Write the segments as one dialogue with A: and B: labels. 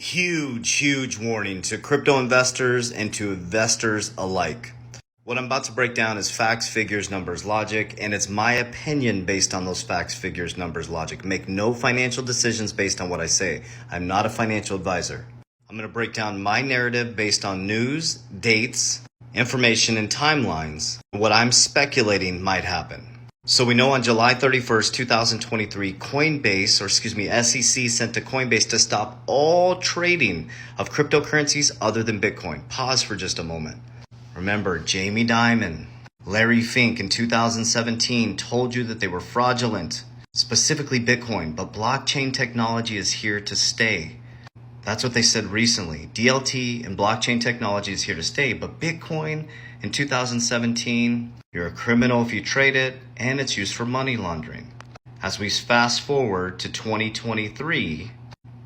A: Huge warning to crypto investors and to investors alike. What I'm about to break down is facts, figures, numbers, logic, and it's my opinion based on those facts, figures, numbers, logic. Make no financial decisions based on what I say. I'm not a financial advisor. I'm going to break down my narrative based on news, dates, information, and timelines, what I'm speculating might happen. So we know on July 31st, 2023, SEC sent to Coinbase to stop all trading of cryptocurrencies other than Bitcoin. Pause for just a moment. Remember, Jamie Dimon, Larry Fink in 2017 told you that they were fraudulent, specifically Bitcoin, but blockchain technology is here to stay. That's what they said recently. DLT and blockchain technology is here to stay, but Bitcoin in 2017, you're a criminal if you trade it, and it's used for money laundering. As we fast forward to 2023,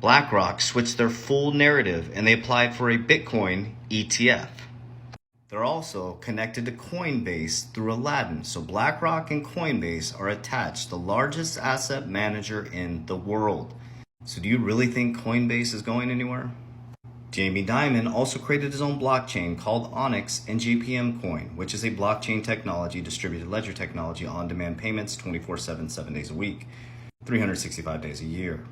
A: BlackRock switched their full narrative and they applied for a Bitcoin ETF. They're also connected to Coinbase through Aladdin. So BlackRock and Coinbase are attached, the largest asset manager in the world. So do you really think Coinbase is going anywhere? Jamie Dimon also created his own blockchain called Onyx and GPM Coin, which is a blockchain technology, distributed ledger technology, on-demand payments 24/7, 7 days a week, 365 days a year.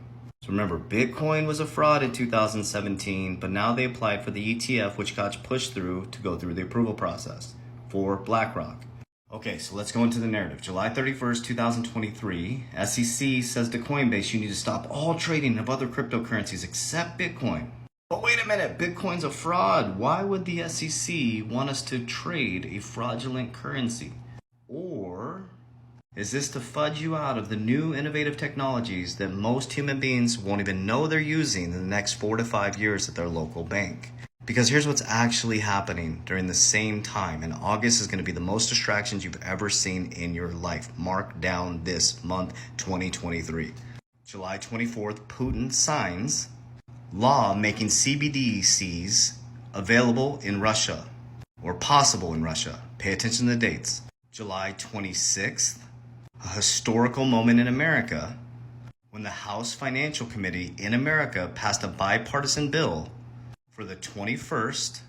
A: So remember, Bitcoin was a fraud in 2017, but now they applied for the ETF, which got pushed through to go through the approval process for BlackRock. Okay, so let's go into the narrative. July 31st, 2023, SEC says to Coinbase, you need to stop all trading of other cryptocurrencies except Bitcoin. But wait a minute, Bitcoin's a fraud. Why would the SEC want us to trade a fraudulent currency? Or is this to fudge you out of the new innovative technologies that most human beings won't even know they're using in the next 4 to 5 years at their local bank? Because here's what's actually happening during the same time. And August is going to be the most distractions you've ever seen in your life. Mark down this month, 2023. July 24th, Putin signs law making CBDCs available in Russia or possible in Russia. Pay attention to the dates. July 26th, a historical moment in America when the House Financial Committee in America passed a bipartisan bill for the 21st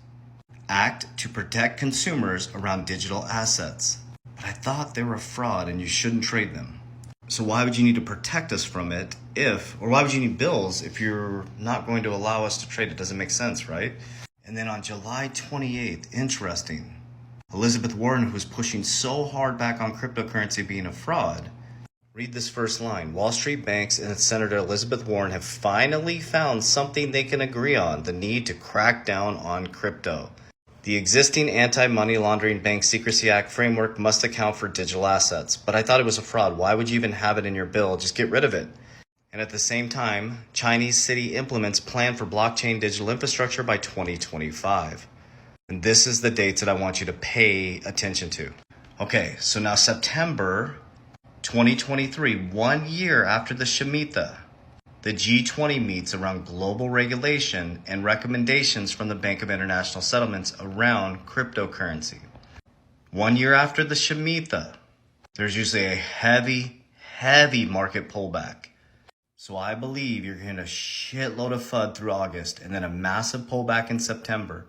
A: Act to protect consumers around digital assets. But I thought they were a fraud and you shouldn't trade them. So why would you need to protect us from it why would you need bills if you're not going to allow us to trade? It doesn't make sense, right? And then on July 28th, interesting, Elizabeth Warren, who's pushing so hard back on cryptocurrency being a fraud, read this first line. Wall Street banks and Senator Elizabeth Warren have finally found something they can agree on, the need to crack down on crypto. The existing Anti-Money Laundering Bank Secrecy Act framework must account for digital assets. But I thought it was a fraud. Why would you even have it in your bill? Just get rid of it. And at the same time, Chinese city implements plan for blockchain digital infrastructure by 2025. And this is the dates that I want you to pay attention to. Okay, so now September 2023, 1 year after the Shemitah, the G20 meets around global regulation and recommendations from the Bank of International Settlements around cryptocurrency. 1 year after the Shemitah, there's usually a heavy market pullback. So I believe you're getting a shitload of FUD through August and then a massive pullback in September.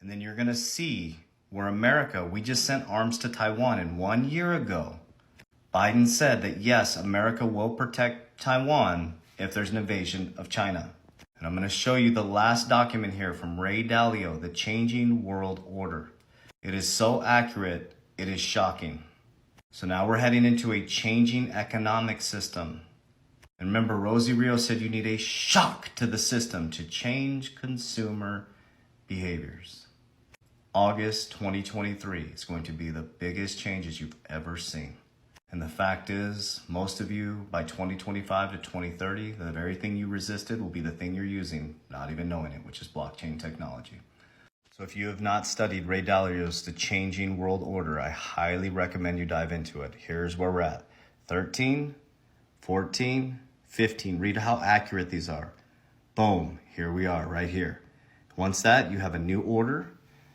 A: And then you're going to see where America, we just sent arms to Taiwan, and 1 year ago, Biden said that yes, America will protect Taiwan if there's an invasion of China. And I'm going to show you the last document here from Ray Dalio, The Changing World Order. It is so accurate, it is shocking. So now we're heading into a changing economic system. And remember, Rosie Rios said you need a shock to the system to change consumer behaviors. August 2023 is going to be the biggest changes you've ever seen. And the fact is, most of you, by 2025 to 2030, the very thing you resisted will be the thing you're using, not even knowing it, which is blockchain technology. So if you have not studied Ray Dalio's The Changing World Order, I highly recommend you dive into it. Here's where we're at. 13, 14, 15. Read how accurate these are. Boom, here we are, right here. Once that, you have a new order,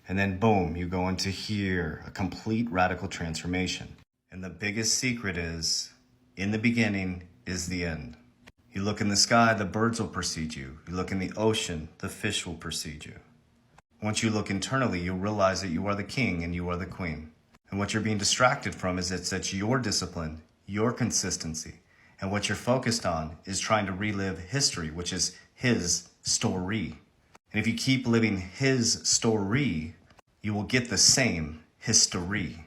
A: and then boom, you go into here, a complete radical transformation. And the biggest secret is, in the beginning is the end. You look in the sky, the birds will precede you. You look in the ocean, the fish will precede you. Once you look internally, you'll realize that you are the king and you are the queen. And what you're being distracted from is it's your discipline, your consistency. And what you're focused on is trying to relive history, which is his story. And if you keep living his story, you will get the same history.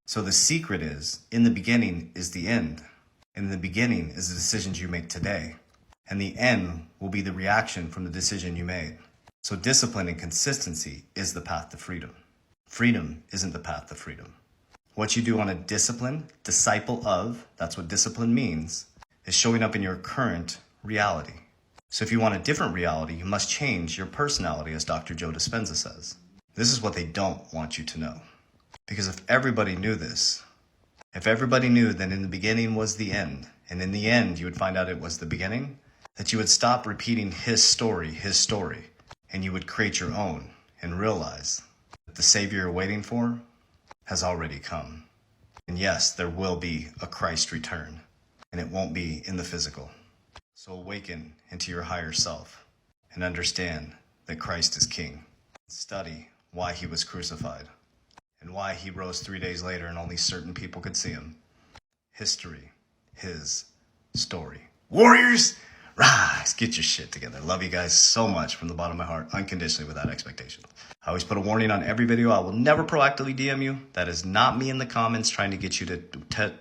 A: So the secret is, in the beginning is the end. And in the beginning is the decisions you make today. And the end will be the reaction from the decision you made. So discipline and consistency is the path to freedom. Freedom isn't the path to freedom. What you do on a disciple of, that's what discipline means, is showing up in your current reality. So if you want a different reality, you must change your personality, as Dr. Joe Dispenza says. This is what they don't want you to know. Because if everybody knew this, if everybody knew that in the beginning was the end, and in the end you would find out it was the beginning, that you would stop repeating his story, and you would create your own and realize that the Savior you're waiting for has already come. And yes, there will be a Christ return, and it won't be in the physical. So awaken into your higher self and understand that Christ is King. Study why he was crucified and why he rose 3 days later and only certain people could see him. History, his story. Warriors, rise, get your shit together. Love you guys so much from the bottom of my heart, unconditionally, without expectation. I always put a warning on every video. I will never proactively DM you. That is not me in the comments trying to get you to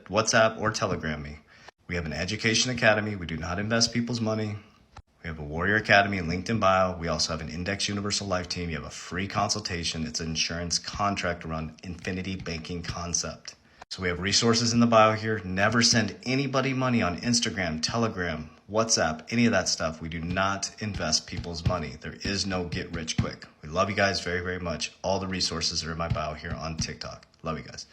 A: WhatsApp or Telegram me. We have an education academy. We do not invest people's money. We have a Warrior Academy and LinkedIn bio. We also have an Index Universal Life team. You have a free consultation. It's an insurance contract around infinity banking concept. So we have resources in the bio here. Never send anybody money on Instagram, Telegram, WhatsApp, any of that stuff. We do not invest people's money. There is no get rich quick. We love you guys very, very much. All the resources are in my bio here on TikTok. Love you guys.